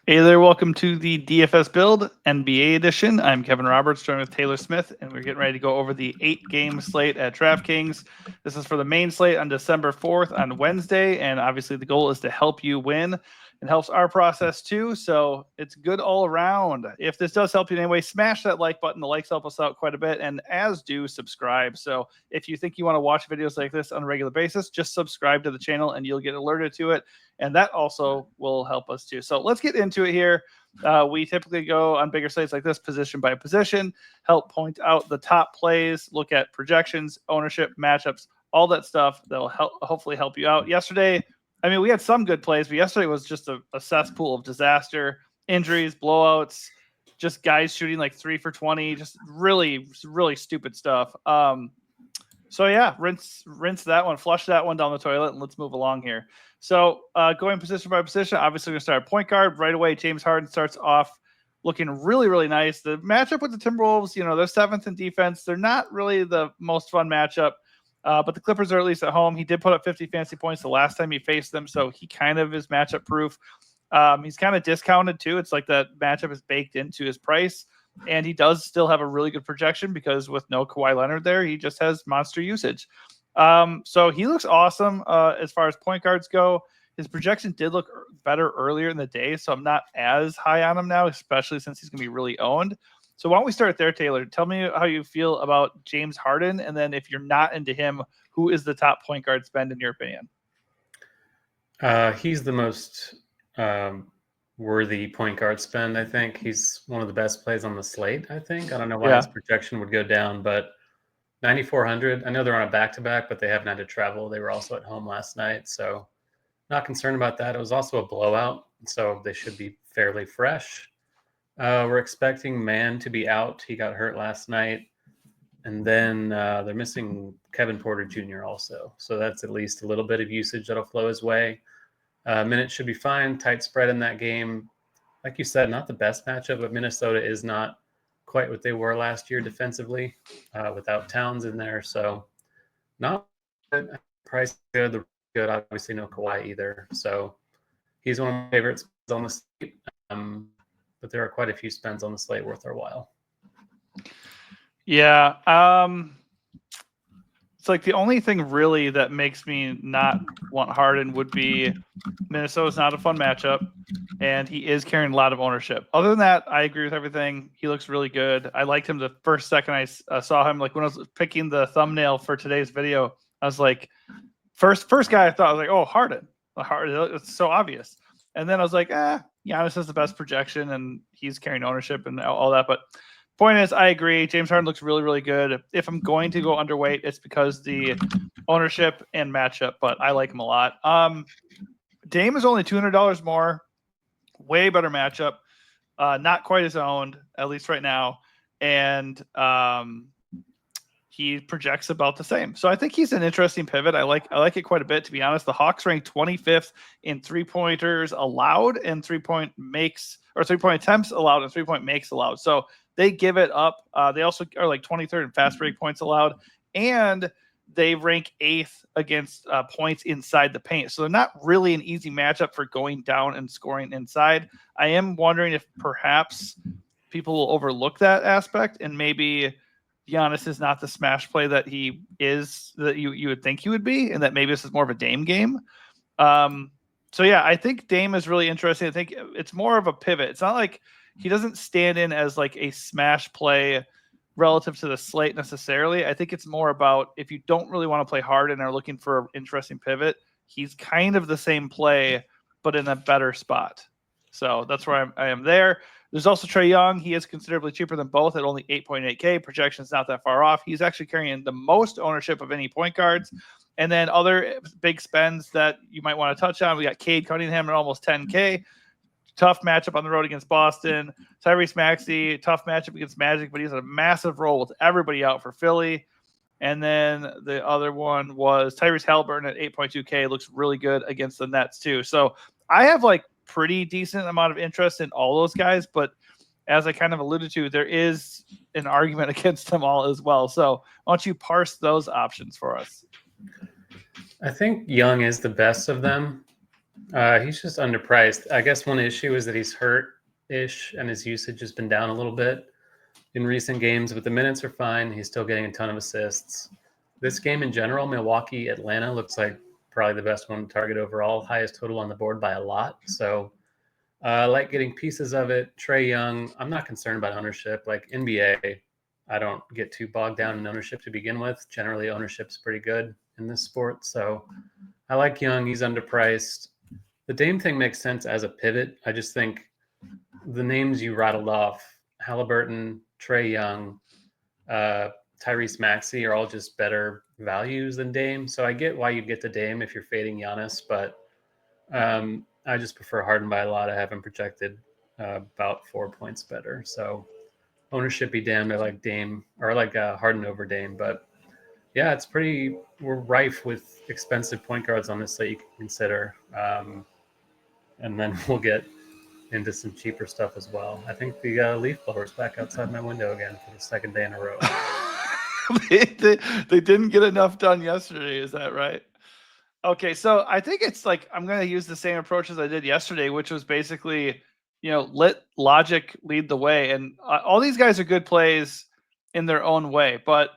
Hey there, welcome to the DFS Build NBA edition. I'm Kevin Roberts, joined with Taylor Smith, and we're getting ready to go over the 8-game slate at DraftKings. This is for the main slate on December 4th on Wednesday, and obviously the goal is to help you win. It helps our process too, so it's good all around. If this does help you in any way, smash that like button. The likes help us out quite a bit, and as do subscribe. So if you think you want to watch videos like this on a regular basis, just subscribe to the channel and you'll get alerted to it. And that also will help us too. So let's get into it here. We typically go on bigger sites like this, position by position, help point out the top plays, look at projections, ownership, matchups, all that stuff that will hopefully help you out. Yesterday, I mean, we had some good plays, but yesterday was just a cesspool of disaster, injuries, blowouts, just guys shooting like 3 for 20, just really, really stupid stuff. So yeah, rinse that one, flush that one down the toilet, and let's move along here. So going position by position, obviously we're going to start at point guard right away. James Harden starts off looking really, really nice. The matchup with the Timberwolves, they're 7th in defense. They're not really the most fun matchup, but the Clippers are at least at home. He did put up 50 fantasy points the last time he faced them, so he kind of is matchup proof. He's kind of discounted too. It's like that matchup is baked into his price. And he does still have a really good projection because with no Kawhi Leonard there, he just has monster usage. So he looks awesome as far as point guards go. His projection did look better earlier in the day, so I'm not as high on him now, especially since he's going to be really owned. So why don't we start there, Taylor? Tell me how you feel about James Harden, and then if you're not into him, who is the top point guard spend in your opinion? He's the most worthy point guard spend. I think he's one of the best plays on the slate. I don't know why his projection would go down, but 9,400. I know they're on a back-to-back, but they haven't had to travel. They were also at home last night, so not concerned about that. It was also a blowout, so they should be fairly fresh. We're expecting Mann to be out. He got hurt last night. And then they're missing Kevin Porter Jr. also. So that's at least a little bit of usage that'll flow his way. Minutes should be fine. Tight spread in that game. Like you said, not the best matchup, but Minnesota is not quite what they were last year defensively without Towns in there. So not good. Price good. The good. Obviously no Kawhi either. So he's one of my favorites on the slate. But there are quite a few spends on the slate worth our while. Yeah. It's like the only thing really that makes me not want Harden would be Minnesota's not a fun matchup, and he is carrying a lot of ownership. Other than that, I agree with everything. He looks really good. I liked him the first second I saw him. Like when I was picking the thumbnail for today's video, I was like, first guy I thought, I was like, oh, Harden. It's so obvious. And then I was like, Giannis has the best projection, and he's carrying ownership and all that. But point is, I agree. James Harden looks really, really good. If I'm going to go underweight, it's because the ownership and matchup, but I like him a lot. Dame is only $200 more. Way better matchup. Not quite as owned, at least right now. And he projects about the same. So I think he's an interesting pivot. I like it quite a bit, to be honest. The Hawks rank 25th in three-pointers allowed and three-point attempts allowed and three-point makes allowed. So they give it up. They also are like 23rd in fast break points allowed, and they rank 8th against points inside the paint. So they're not really an easy matchup for going down and scoring inside. I am wondering if perhaps people will overlook that aspect, and maybe Giannis is not the smash play that he is, that you would think he would be, and that maybe this is more of a Dame game. So yeah, I think Dame is really interesting. I think it's more of a pivot. It's not like he doesn't stand in as like a smash play relative to the slate necessarily. I think it's more about if you don't really want to play hard and are looking for an interesting pivot, he's kind of the same play, but in a better spot. So that's where I am there. There's also Trae Young. He is considerably cheaper than both at only 8.8K. Projection's not that far off. He's actually carrying the most ownership of any point guards. And then other big spends that you might want to touch on. We got Cade Cunningham at almost 10K. Tough matchup on the road against Boston. Tyrese Maxey, tough matchup against Magic, but he's a massive role with everybody out for Philly. And then the other one was Tyrese Halliburton at 8.2K. Looks really good against the Nets too. So I have like pretty decent amount of interest in all those guys, but as I kind of alluded to, there is an argument against them all as well. So why don't you parse those options for us? I think Young is the best of them. He's just underpriced. I guess one issue is that he's hurt-ish and his usage has been down a little bit in recent games, but the minutes are fine. He's still getting a ton of assists. This game in general, Milwaukee, Atlanta looks like probably the best one to target overall. Highest total on the board by a lot. So I like getting pieces of it. Trae Young, I'm not concerned about ownership. Like NBA, I don't get too bogged down in ownership to begin with. Generally, ownership's pretty good in this sport. So I like Young. He's underpriced. The Dame thing makes sense as a pivot. I just think the names you rattled off, Halliburton, Trae Young, Tyrese Maxey, are all just better values than Dame. So I get why you get the Dame if you're fading Giannis, but I just prefer Harden by a lot. I have him projected about 4 points better. So ownership be damned. I like Dame, or I like Harden over Dame, but yeah, it's pretty. We're rife with expensive point guards on this slate you can consider, and then we'll get into some cheaper stuff as well. I think the leaf blower's back outside my window again for the second day in a row. they didn't get enough done yesterday. Is that right? Okay, so I think it's like I'm going to use the same approach as I did yesterday, which was basically, let logic lead the way. And all these guys are good plays in their own way. But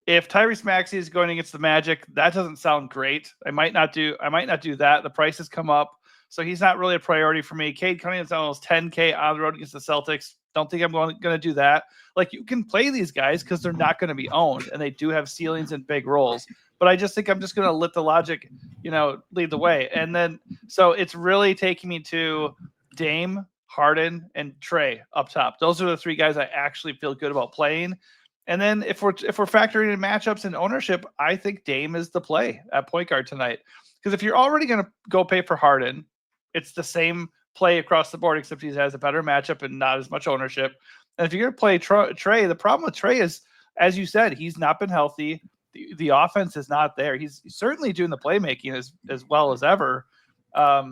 if Tyrese Maxey is going against the Magic, that doesn't sound great. I might not do that. The prices come up, so he's not really a priority for me. Cade Cunningham's almost 10K on the road against the Celtics. Don't think I'm going to do that. Like, you can play these guys because they're not going to be owned, and they do have ceilings and big roles. But I just think I'm just going to let the logic, lead the way. And then, so it's really taking me to Dame, Harden, and Trae up top. Those are the three guys I actually feel good about playing. And then if we're factoring in matchups and ownership, I think Dame is the play at point guard tonight. Because if you're already going to go pay for Harden, it's the same play across the board, except he has a better matchup and not as much ownership. And if you're going to play Trae, the problem with Trae is, as you said, he's not been healthy. The offense is not there. He's certainly doing the playmaking as well as ever. By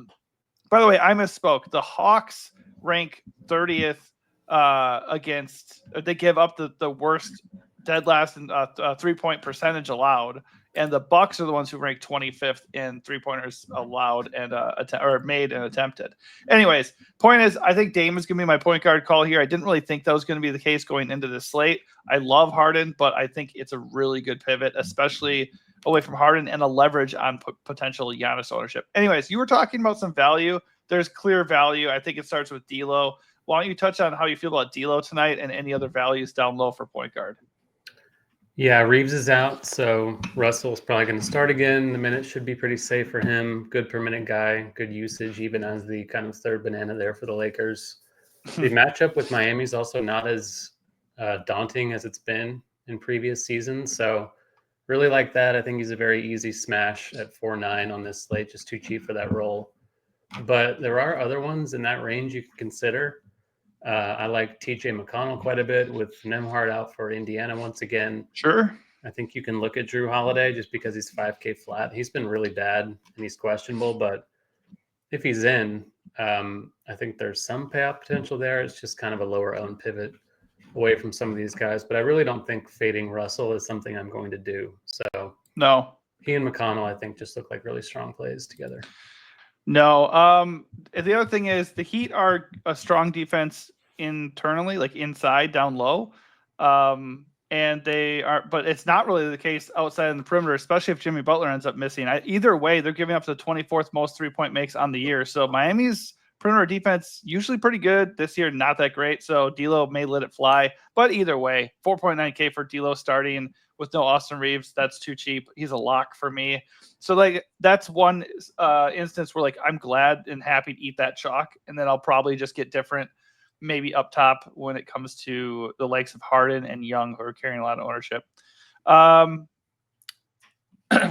the way, I misspoke. The Hawks rank 30th against. They give up the worst dead last in 3-point percentage allowed, and the Bucks are the ones who rank 25th in 3-pointers allowed and made and attempted. Anyways, point is, I think Dame is going to be my point guard call here. I didn't really think that was going to be the case going into this slate. I love Harden, but I think it's a really good pivot, especially away from Harden, and a leverage on potential Giannis ownership. Anyways, you were talking about some value. There's clear value. I think it starts with D'Lo. Why don't you touch on how you feel about D'Lo tonight and any other values down low for point guard? Yeah, Reeves is out, so Russell's probably going to start again. The minutes should be pretty safe for him. Good per minute guy, good usage, even as the kind of third banana there for the Lakers. The matchup with Miami is also not as daunting as it's been in previous seasons, so really like that. I think he's a very easy smash at 4.9 on this slate, just too cheap for that role. But there are other ones in that range you can consider. I like TJ McConnell quite a bit with Nembhard out for Indiana once again. Sure. I think you can look at Drew Holiday just because he's 5K flat. He's been really bad and he's questionable, but if he's in, I think there's some payout potential there. It's just kind of a lower owned pivot away from some of these guys, but I really don't think fading Russell is something I'm going to do. So no, he and McConnell, I think, just look like really strong plays together. No. The other thing is the Heat are a strong defense internally, like inside, down low. And they are, but it's not really the case outside in the perimeter, especially if Jimmy Butler ends up missing. Either way, they're giving up the 24th most 3-point makes on the year. So Miami's perimeter defense usually pretty good. This year, not that great. So D'Lo may let it fly. But either way, 4.9K for D'Lo starting with no Austin Reeves. That's too cheap. He's a lock for me. So like that's one instance where like I'm glad and happy to eat that chalk, and then I'll probably just get different, maybe up top when it comes to the likes of Harden and Young, who are carrying a lot of ownership.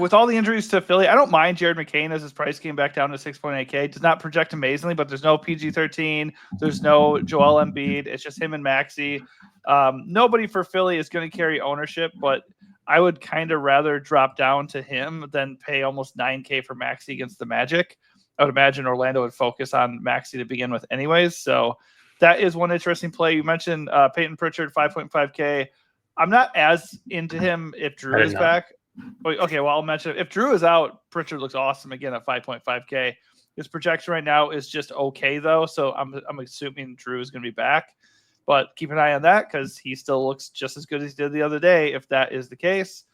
With all the injuries to Philly, I don't mind Jared McCain as his price came back down to 6.8K. Does not project amazingly, but there's no PG-13. There's no Joel Embiid. It's just him and Maxey. Nobody for Philly is going to carry ownership, but I would kind of rather drop down to him than pay almost 9K for Maxey against the Magic. I would imagine Orlando would focus on Maxey to begin with anyways. So that is one interesting play. You mentioned Peyton Pritchard, 5.5K. I'm not as into him if Drew is back. Okay, well, I'll mention if Drew is out, Pritchard looks awesome again at 5.5K. His projection right now is just okay, though, so I'm assuming Drew is going to be back. But keep an eye on that because he still looks just as good as he did the other day, if that is the case.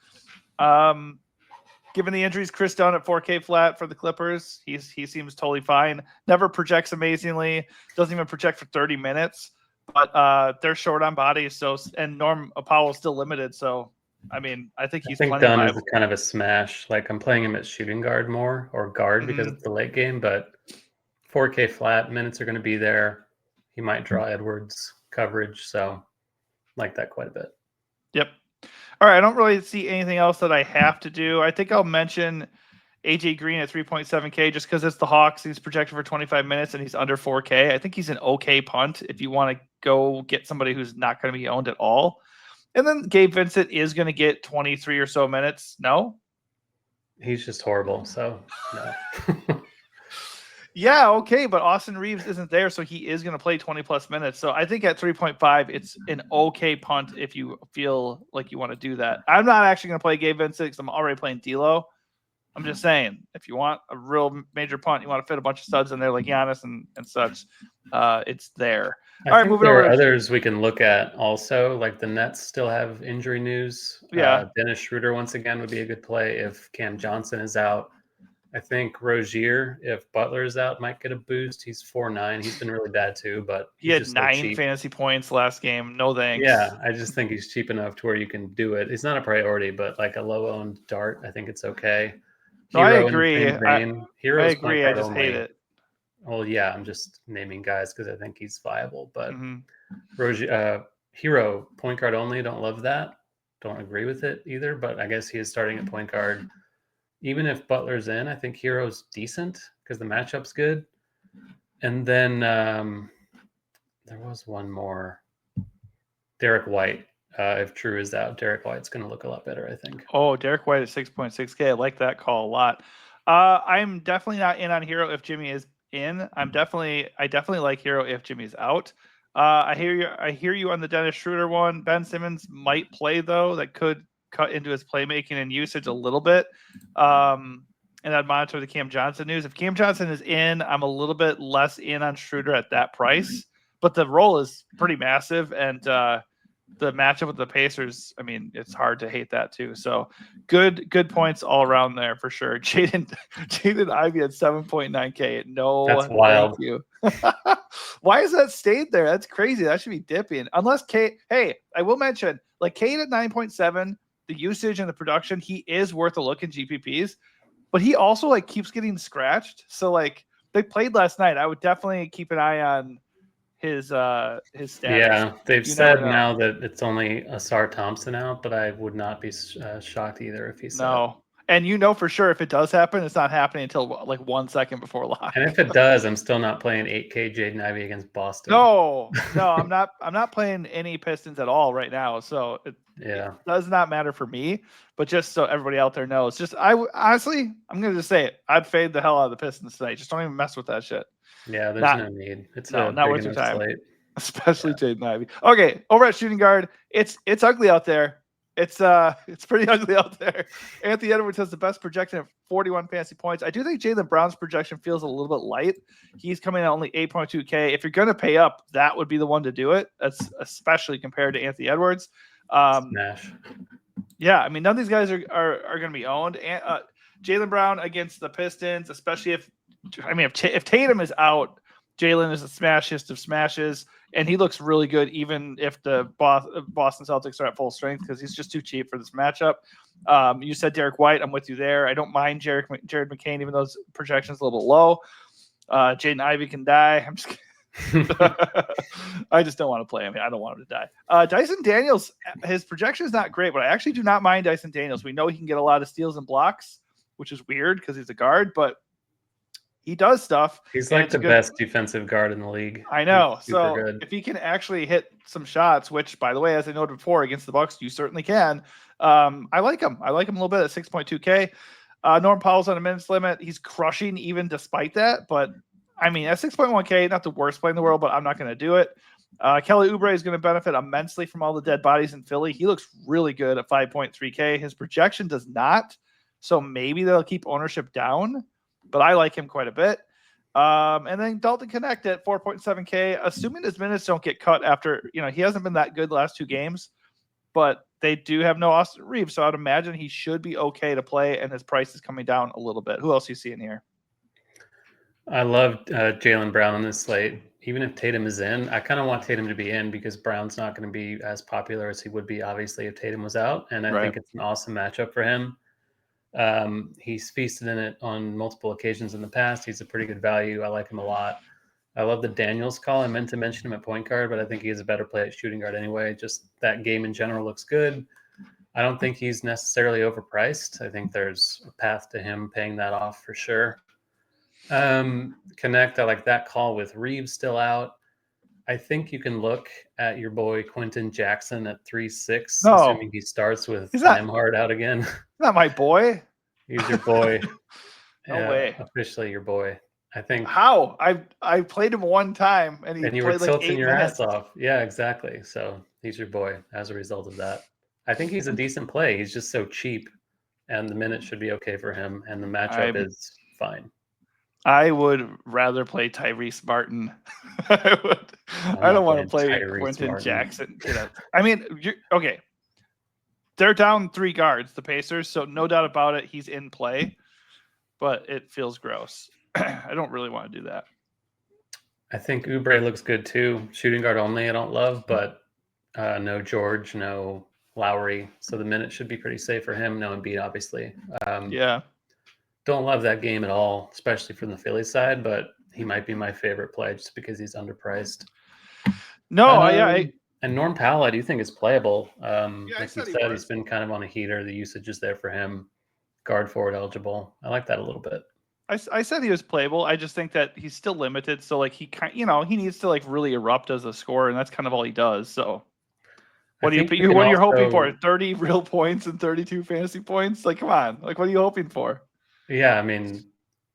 Given the injuries, Chris Dunn at 4K flat for the Clippers. He seems totally fine. Never projects amazingly. Doesn't even project for 30 minutes. But they're short on bodies, and Norm Powell's still limited. So, I mean, I think he's plenty Dunn viable. is kind of a smash. Like I'm playing him at shooting guard more or guard because it's the late game, but 4K flat minutes are going to be there. He might draw Edwards coverage, so like that quite a bit. Yep. All right, I don't really see anything else that I have to do. I think I'll mention AJ Green at 3.7K just because it's the Hawks. He's projected for 25 minutes and he's under 4K. I think he's an okay punt if you want to go get somebody who's not going to be owned at all. And then Gabe Vincent is going to get 23 or so minutes. No? He's just horrible, so no. Yeah, okay, but Austin Reeves isn't there, so he is going to play 20-plus minutes. So I think at 3.5, it's an okay punt if you feel like you want to do that. I'm not actually going to play Gabe Vincent because I'm already playing D'Lo. I'm just saying, if you want a real major punt, you want to fit a bunch of studs in there like Giannis and such, it's there. I think moving over. There are others we can look at also, like the Nets still have injury news. Yeah. Dennis Schroeder, once again, would be a good play if Cam Johnson is out. I think Rozier, if Butler is out, might get a boost. He's 4.9. He's been really bad too, but he had 9 fantasy points last game. No thanks. Yeah, I just think he's cheap enough to where you can do it. It's not a priority, but like a low-owned dart, I think it's okay. No, I agree. I agree. I just hate it. Well, yeah, I'm just naming guys because I think he's viable. But Hero, point guard only. Don't love that. Don't agree with it either. But I guess he is starting at point guard. Even if Butler's in, I think Hero's decent because the matchup's good. And then there was one more. Derek White. If Drew is out, Derek White's going to look a lot better, I think. Oh, Derek White at 6.6K. I like that call a lot. I'm definitely not in on Hero if Jimmy is in. I definitely like Hero if Jimmy's out. I hear you on the Dennis Schroeder one. Ben Simmons might play though. That could cut into his playmaking and usage a little bit. And I'd monitor the Cam Johnson news. If Cam Johnson is in, I'm a little bit less in on Schroeder at that price. But the role is pretty massive, and the matchup with the Pacers, I mean, it's hard to hate that too. So good points all around there for sure. Jaden Ivey at 7.9K. No, that's wild. Thank you. Why has that stayed there? That's crazy. That should be dipping. Unless Kate, hey, I will mention, like Kate at 9.7, the usage and the production, he is worth a look in GPPs, but he also like keeps getting scratched. So like they played last night. I would definitely keep an eye on his status. Yeah, they've said now that it's only Asar Thompson out, but I would not be shocked either if he's no. And for sure if it does happen, it's not happening until like 1 second before lock. And if it does, I'm still not playing 8K Jaden Ivey against Boston. No, I'm not. I'm not playing any Pistons at all right now. So it does not matter for me. But just so everybody out there knows, honestly, I'm gonna just say it. I'd fade the hell out of the Pistons tonight. Just don't even mess with that shit. Yeah, there's no need. It's not worth your time. Slate. Especially Jaden Ivey. Okay, over at shooting guard, it's ugly out there. It's pretty ugly out there. Anthony Edwards has the best projection at 41 fantasy points. I do think Jaylen Brown's projection feels a little bit light. He's coming at only 8.2K. If you're going to pay up, that would be the one to do it. That's especially compared to Anthony Edwards. Smash. Yeah, I mean, none of these guys are going to be owned. And Jaylen Brown against the Pistons, especially if Tatum is out, Jaylen is the smashiest of smashes, and he looks really good even if the Boston Celtics are at full strength because he's just too cheap for this matchup. You said Derek White. I'm with you there. I don't mind Jared McCain, even though his projection's a little bit low. Jaden Ivey can die. I'm just kidding. I just don't want to play him. I don't want him to die. Dyson Daniels, his projection is not great, but I actually do not mind Dyson Daniels. We know he can get a lot of steals and blocks, which is weird because he's a guard, but he does stuff. He's like the best defensive guard in the league. I know. So if he can actually hit some shots, which, by the way, as I noted before, against the Bucks, you certainly can. I like him. I like him a little bit at 6.2K. Norm Powell's on a minutes limit. He's crushing even despite that. But, I mean, at 6.1K, not the worst play in the world, but I'm not going to do it. Kelly Oubre is going to benefit immensely from all the dead bodies in Philly. He looks really good at 5.3K. His projection does not. So maybe they'll keep ownership down. But I like him quite a bit. And then Dalton Connect at 4.7K, assuming his minutes don't get cut after, he hasn't been that good the last 2 games, but they do have no Austin Reeves. So I'd imagine he should be okay to play, and his price is coming down a little bit. Who else you see in here? I love Jaylen Brown on this slate. Even if Tatum is in, I kind of want Tatum to be in because Brown's not going to be as popular as he would be, obviously, if Tatum was out. And I think it's an awesome matchup for him. He's feasted in it on multiple occasions in the past. He's a pretty good value. I like him a lot. I love the Daniels call. I meant to mention him at point guard, but I think he has a better play at shooting guard anyway. Just that game in general looks good. I don't think he's necessarily overpriced. I think there's a path to him paying that off for sure. Connect, I like that call with Reeves still out. I think you can look at your boy Quentin Jackson at 3.6, assuming he starts with Nembhard out again. He's not my boy. He's your boy. No way. Officially your boy. I think. How? I played him one time and you played were tilting your minutes. ass off. Yeah, exactly. So he's your boy as a result of that. I think he's a decent play. He's just so cheap, and the minute should be okay for him, and the matchup is fine. I would rather play Tyrese Martin. I don't want to play Quentin Jackson. I mean, okay. They're down 3 guards, the Pacers, so no doubt about it, he's in play, but it feels gross. I don't really want to do that. I think Oubre looks good too. Shooting guard only, I don't love, but no George, no Lowry, so the minute should be pretty safe for him. No Embiid, obviously. Yeah. Don't love that game at all, especially from the Philly side, but he might be my favorite play just because he's underpriced. No, and Norm Powell, I do think is playable. Like you said, he's been kind of on a heater. The usage is there for him. Guard forward eligible. I like that a little bit. I said he was playable. I just think that he's still limited. So he needs to really erupt as a scorer, and that's kind of all he does. So what are you hoping for? 30 real points and 32 fantasy points? Come on. What are you hoping for? Yeah, I mean,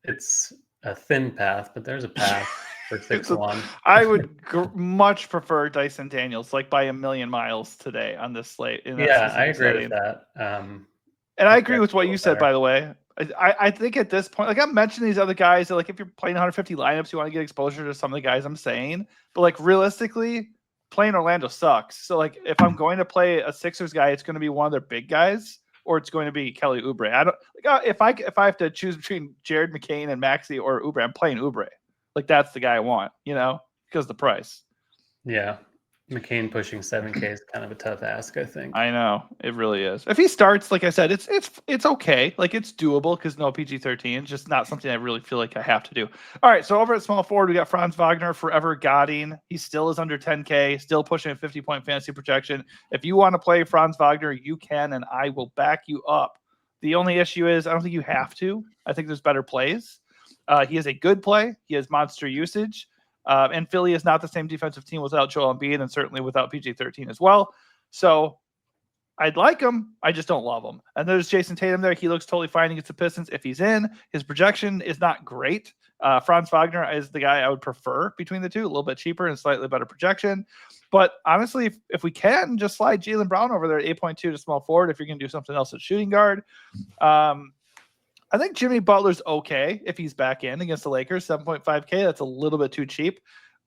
it's a thin path, but there's a path for 6-1. I would much prefer Dyson Daniels, by a million miles today on this slate. Yeah, I agree with that. And I agree with what you said, by the way. I think at this point, I'm mentioning these other guys that if you're playing 150 lineups, you want to get exposure to some of the guys I'm saying. But realistically, playing Orlando sucks. So if I'm going to play a Sixers guy, it's going to be one of their big guys, or it's going to be Kelly Oubre. I don't if I have to choose between Jared McCain and Maxey or Oubre, I'm playing Oubre. That's the guy I want, because of the price. Yeah. McCain pushing 7K is kind of a tough ask, I think. I know. It really is. If he starts, like I said, it's okay. It's doable because no PG-13. It's just not something I really feel like I have to do. All right, so over at small forward, we got Franz Wagner, forever Godding. He still is under 10K, still pushing a 50-point fantasy projection. If you want to play Franz Wagner, you can, and I will back you up. The only issue is I don't think you have to. I think there's better plays. He is a good play. He has monster usage. And Philly is not the same defensive team without Joel Embiid, and certainly without PG-13 as well. So I'd like him. I just don't love him. And there's Jason Tatum there. He looks totally fine against the Pistons. If he's in, his projection is not great. Franz Wagner is the guy I would prefer between the two, a little bit cheaper and slightly better projection. But honestly, if we can, just slide Jaylen Brown over there at 8.2 to small forward if you're going to do something else at shooting guard. I think Jimmy Butler's okay if he's back in against the Lakers. 7.5K, that's a little bit too cheap.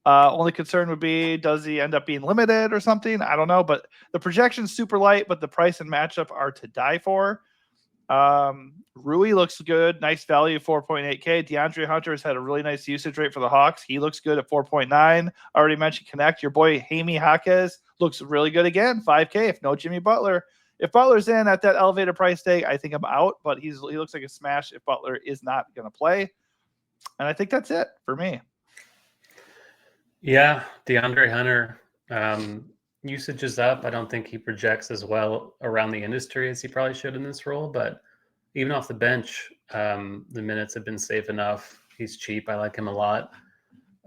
Only concern would be, does he end up being limited or something? I don't know, but the projection's super light, but the price and matchup are to die for. Rui looks good. Nice value, 4.8K. DeAndre Hunter has had a really nice usage rate for the Hawks. He looks good at 4.9. Already mentioned Connect. Your boy, Jaime Jaquez, looks really good again, 5K if no Jimmy Butler. If Butler's in at that elevated price tag, I think I'm out, but he looks like a smash if Butler is not going to play. And I think that's it for me. Yeah, DeAndre Hunter, usage is up. I don't think he projects as well around the industry as he probably should in this role, but even off the bench, the minutes have been safe enough. He's cheap. I like him a lot.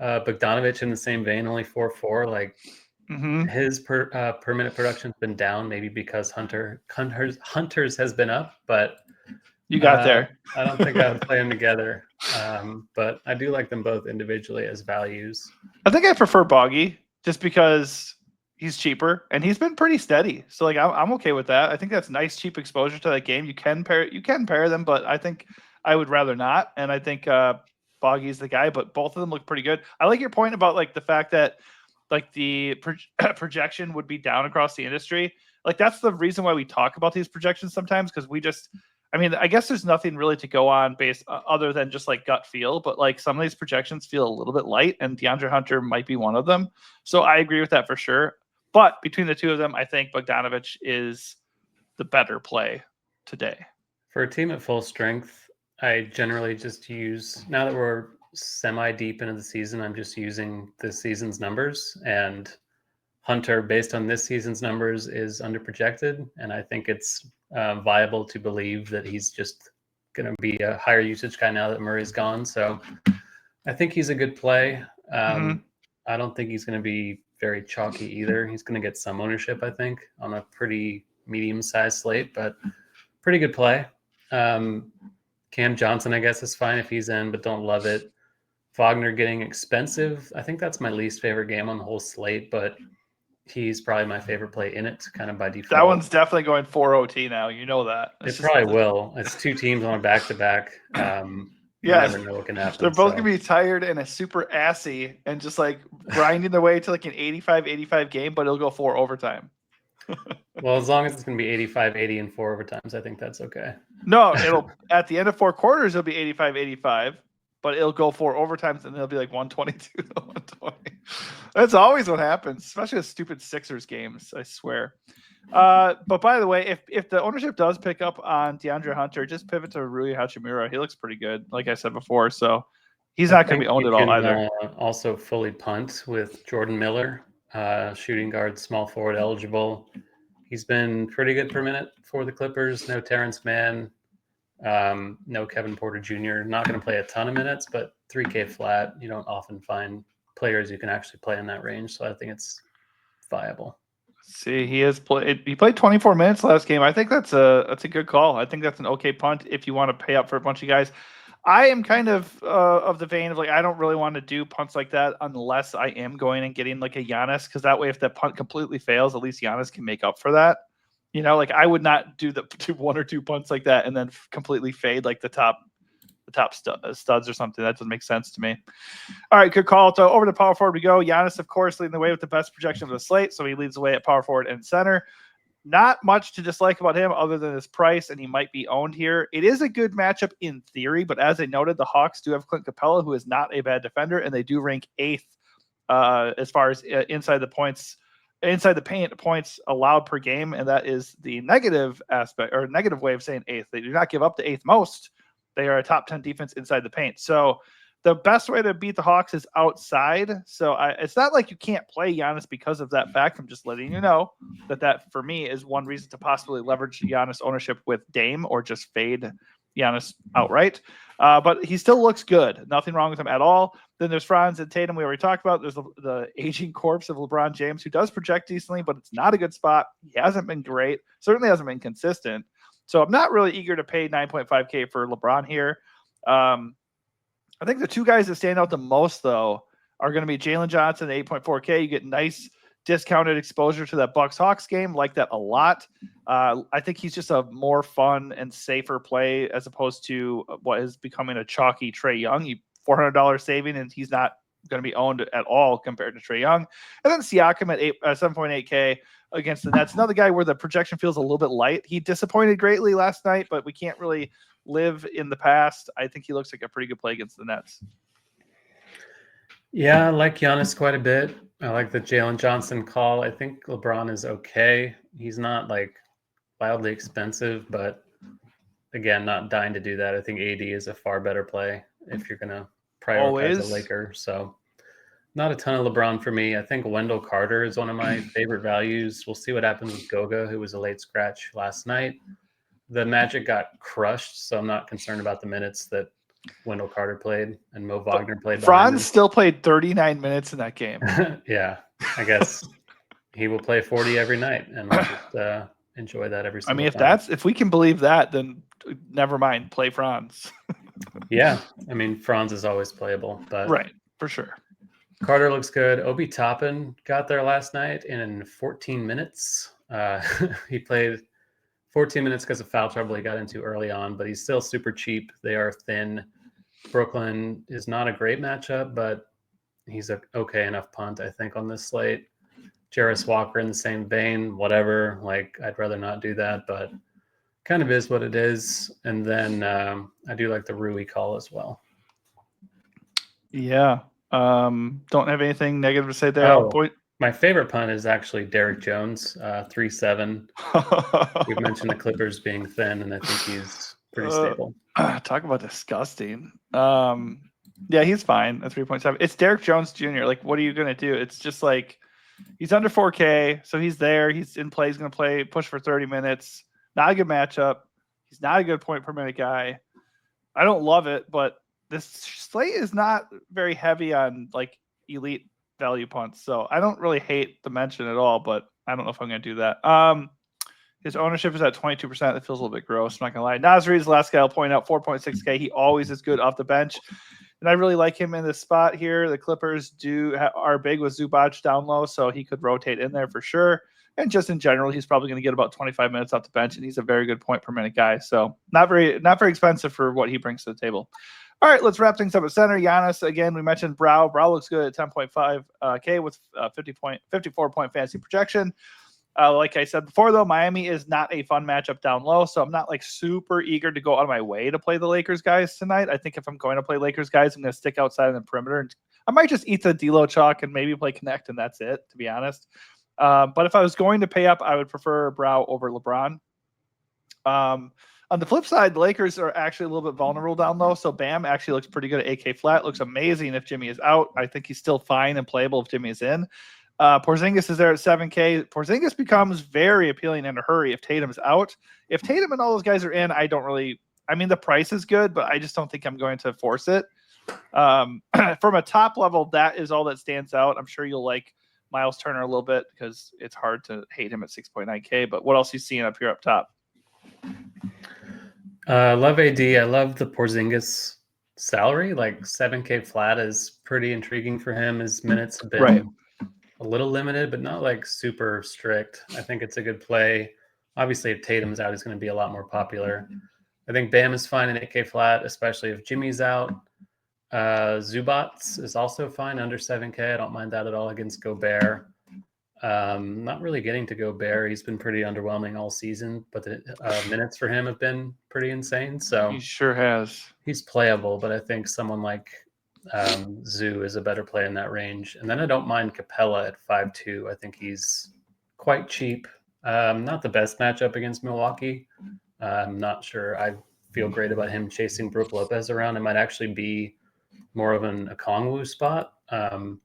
Bogdanovic in the same vein, only 4.4. His per minute production's been down, maybe because Hunter's has been up, but you got there. I don't think I would play them together. But I do like them both individually as values. I think I prefer Boggy just because he's cheaper and he's been pretty steady. So I'm okay with that. I think that's nice, cheap exposure to that game. You can pair them, but I think I would rather not. And I think Foggy's the guy, but both of them look pretty good. I like your point about like the fact that like the projection would be down across the industry. Like that's the reason why we talk about these projections sometimes, because we just, I mean, I guess there's nothing really to go on based other than just like gut feel, but like some of these projections feel a little bit light, and DeAndre Hunter might be one of them. So I agree with that for sure. But between the two of them, I think Bogdanovich is the better play today. For a team at full strength, I generally just use, now that we're semi deep into the season, I'm just using this season's numbers, and Hunter, based on this season's numbers, is underprojected, and I think it's viable to believe that he's just going to be a higher usage guy now that Murray's gone. So I think he's a good play. I don't think he's going to be very chalky either. He's going to get some ownership, I think, on a pretty medium-sized slate, but pretty good play. Cam Johnson, I guess, is fine if he's in, but don't love it. Wagner getting expensive. I think that's my least favorite game on the whole slate, but he's probably my favorite play in it, kind of by default. That one's definitely going 4 OT now. You know that. It probably will. It's two teams on a back-to-back. You never know what can happen. They're both going to be tired and a super assy and just like grinding their way to like an 85-85 game, but it'll go 4 overtime. Well, as long as it's going to be 85-80 and 4 overtimes, I think that's okay. No, it'll at the end of 4 quarters, it'll be 85-85. But it'll go 4 overtimes, and it'll be like 122 to 120. That's always what happens, especially with stupid Sixers games, I swear. But by the way, if the ownership does pick up on DeAndre Hunter, just pivot to Rui Hachimura. He looks pretty good, like I said before. So he's not going to be owned at all either. Also fully punt with Jordan Miller, shooting guard, small forward eligible. He's been pretty good per minute for the Clippers. No Terrence Mann. No Kevin Porter Jr. Not going to play a ton of minutes, but 3K flat. You don't often find players who can actually play in that range, so I think it's viable. See, he played 24 minutes last game. I think that's a good call. I think that's an okay punt if you want to pay up for a bunch of guys. I am kind of the vein of like, I don't really want to do punts like that unless I am going and getting like a Giannis, because that way if that punt completely fails, at least Giannis can make up for that. You know, like I would not do 1 or 2 punts like that and then completely fade like the top studs or something. That doesn't make sense to me. All right, good call. So over to power forward we go. Giannis, of course, leading the way with the best projection of the slate. So he leads the way at power forward and center. Not much to dislike about him other than his price, and he might be owned here. It is a good matchup in theory, but as I noted, the Hawks do have Clint Capella, who is not a bad defender, and they do rank 8th as far as inside the paint points allowed per game, and that is the negative aspect or negative way of saying 8th. They do not give up the 8th most. They are a top 10 defense inside the paint. So the best way to beat the Hawks is outside. So it's not like you can't play Giannis because of that fact. I'm just letting you know that for me is one reason to possibly leverage Giannis ownership with Dame or just fade Giannis outright. But he still looks good. Nothing wrong with him at all. Then there's Franz and Tatum we already talked about. There's the aging corpse of LeBron James, who does project decently, but it's not a good spot. He hasn't been great. Certainly hasn't been consistent. So I'm not really eager to pay 9.5K for LeBron here. I think the two guys that stand out the most, though, are going to be Jalen Johnson at 8.4K. You get nice discounted exposure to that Bucks-Hawks game. Like that a lot. I think he's just a more fun and safer play as opposed to what is becoming a chalky Trae Young. $400 saving, and he's not going to be owned at all compared to Trae Young. And then Siakam at 7.8K against the Nets. Another guy where the projection feels a little bit light. He disappointed greatly last night, but we can't really live in the past. I think he looks like a pretty good play against the Nets. Yeah, I like Giannis quite a bit. I like the Jalen Johnson call. I think LeBron is okay. He's not like wildly expensive, but again, not dying to do that. I think AD is a far better play if you're going to prioritize a Laker. So not a ton of LeBron for me. I think Wendell Carter is one of my favorite values. We'll see what happens with Goga, who was a late scratch last night. The Magic got crushed, so I'm not concerned about the minutes that Wendell Carter played and Mo Wagner played. Franz still played 39 minutes in that game. Yeah, I guess he will play 40 every night, and we'll just enjoy that every single time. If we can believe that, then never mind, play Franz. Yeah, I mean, Franz is always playable, but right, for sure. Carter looks good. Obi Toppin got there last night in 14 minutes. He played 14 minutes because of foul trouble he got into early on, but he's still super cheap. They are thin. Brooklyn is not a great matchup, but he's a okay enough punt, I think, on this slate. Jarris Walker in the same vein, whatever. Like, I'd rather not do that, but kind of is what it is. And then I do like the Rui call as well. Yeah. Don't have anything negative to say there. My favorite punt is actually Derek Jones, 3-7. We've mentioned the Clippers being thin, and I think he's pretty stable. Talk about disgusting. Yeah, he's fine at 3.7. It's Derek Jones Jr. Like, what are you going to do? It's just like he's under 4K, so he's there. He's in play. He's going to push for 30 minutes. Not a good matchup. He's not a good point per minute guy. I don't love it, but this slate is not very heavy on like elite value punts, so I don't really hate the mention at all, but I don't know if I'm going to do that. His ownership is at 22%. That feels a little bit gross. I'm not going to lie. Nasri is the last guy I'll point out, 4.6K. He always is good off the bench, and I really like him in this spot here. The Clippers are big with Zubac down low, so he could rotate in there for sure. And just in general, he's probably going to get about 25 minutes off the bench, and he's a very good point per minute guy. So not very expensive for what he brings to the table. All right, let's wrap things up at center. Giannis, again, we mentioned Brow. Brow looks good at 10.5K with 54-point fantasy projection. Like I said before, though, Miami is not a fun matchup down low, so I'm not like super eager to go out of my way to play the Lakers guys tonight. I think if I'm going to play Lakers guys, I'm going to stick outside of the perimeter. And I might just eat the D'Lo chalk and maybe play Connect, and that's it, to be honest. But if I was going to pay up, I would prefer Brow over LeBron. On the flip side, the Lakers are actually a little bit vulnerable down low. So Bam actually looks pretty good at AK flat. Looks amazing if Jimmy is out. I think he's still fine and playable if Jimmy is in. Porzingis is there at 7K. Porzingis becomes very appealing in a hurry if Tatum's out. If Tatum and all those guys are in, the price is good, but I just don't think I'm going to force it. From a top level, that is all that stands out. I'm sure you'll like Miles Turner a little bit because it's hard to hate him at 6.9K. But what else are you seeing up here up top? Love AD. I love the Porzingis salary. Like 7K flat is pretty intriguing for him. His minutes have been a little limited, but not like super strict. I think it's a good play. Obviously, if Tatum's out, he's going to be a lot more popular. I think Bam is fine in 8K flat, especially if Jimmy's out. Zubats is also fine under 7K. I don't mind that at all against Gobert. Not really getting to Gobert. He's been pretty underwhelming all season, but the minutes for him have been pretty insane. So he sure has. He's playable, but I think someone like Zoo is a better play in that range. And then I don't mind Capella at 5.2. I think he's quite cheap. Not the best matchup against Milwaukee. I'm not sure I feel great about him chasing Brook Lopez around. It might actually be more of an Okongwu spot. And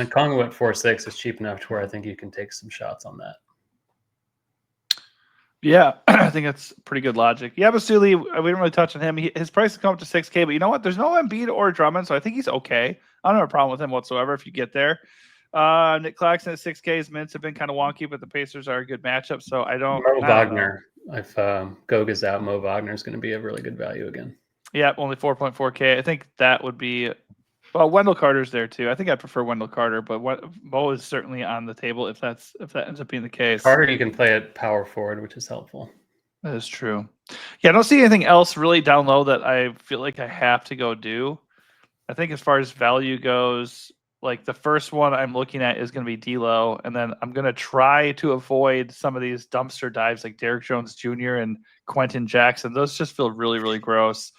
Okongwu at 4.6 is cheap enough to where I think you can take some shots on that. Yeah, I think that's pretty good logic. Yeah, Basuli, we didn't really touch on him. His price has come up to 6K, but you know what? There's no Embiid or Drummond, so I think he's okay. I don't have a problem with him whatsoever if you get there. Nick Claxton at 6K, his minutes have been kind of wonky, but the Pacers are a good matchup, so I don't. Mo Wagner. If Goga's out, Mo Wagner is going to be a really good value again. Yeah, only 4.4K. I think that would be. Well, Wendell Carter's there too. I think I prefer Wendell Carter, but Mo is certainly on the table if that ends up being the case. Carter, you can play at power forward, which is helpful. That is true. Yeah, I don't see anything else really down low that I feel like I have to go do. I think as far as value goes, like the first one I'm looking at is going to be D'Lo, and then I'm going to try to avoid some of these dumpster dives like Derek Jones Jr. and Quentin Jackson. Those just feel really, really gross.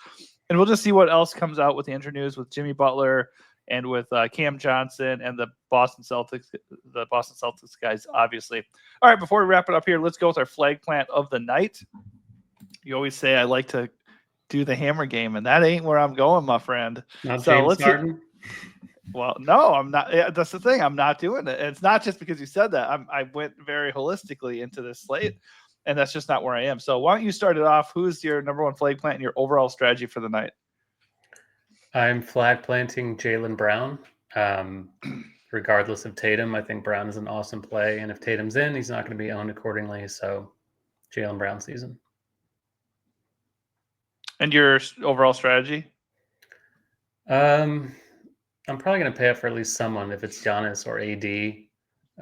And we'll just see what else comes out with the injury news with Jimmy Butler and with Cam Johnson and the Boston Celtics guys, obviously. All right, before we wrap it up here, let's go with our flag plant of the night. You always say I like to do the hammer game, and that ain't where I'm going, my friend. Not so James Harden? Well, no, I'm not. Yeah, that's the thing. I'm not doing it. And it's not just because you said that. I went very holistically into this slate. And that's just not where I am. So why don't you start it off? Who's your number one flag plant and your overall strategy for the night? I'm flag planting Jaylen Brown. Regardless of Tatum, I think Brown is an awesome play. And if Tatum's in, he's not going to be owned accordingly. So Jaylen Brown season. And your overall strategy? I'm probably going to pay up for at least someone if it's Giannis or AD.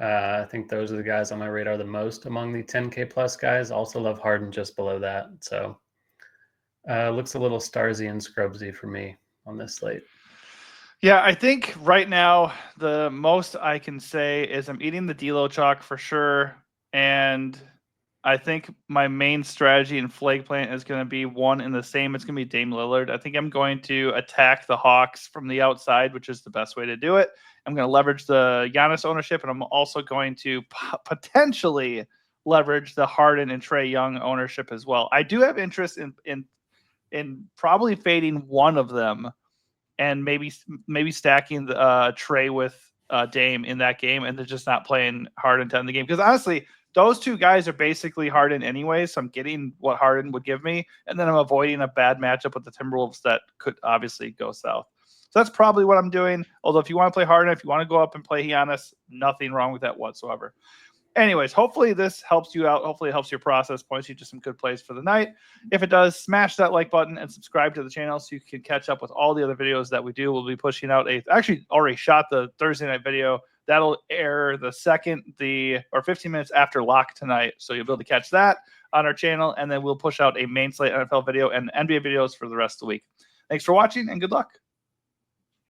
I think those are the guys on my radar the most among the 10K plus guys. Also love Harden just below that. So looks a little Starsy and Scrubsy for me on this slate. Yeah, I think right now the most I can say is I'm eating the D'Lo chalk for sure, and I think my main strategy in flag plant is going to be one and the same. It's going to be Dame Lillard. I think I'm going to attack the Hawks from the outside, which is the best way to do it. I'm going to leverage the Giannis ownership, and I'm also going to potentially leverage the Harden and Trae Young ownership as well. I do have interest in probably fading one of them and maybe stacking the Trae with Dame in that game, and they're just not playing Harden to end the game. Because honestly, those two guys are basically Harden anyway, so I'm getting what Harden would give me, and then I'm avoiding a bad matchup with the Timberwolves that could obviously go south. So that's probably what I'm doing. Although if you want to play Harden, if you want to go up and play Giannis, nothing wrong with that whatsoever. Anyways, hopefully this helps you out. Hopefully it helps your process, points you to some good plays for the night. If it does, smash that like button and subscribe to the channel so you can catch up with all the other videos that we do. We'll be pushing out actually already shot the Thursday night video. That'll air the 15 minutes after lock tonight. So you'll be able to catch that on our channel. And then we'll push out a main slate NFL video and NBA videos for the rest of the week. Thanks for watching and good luck.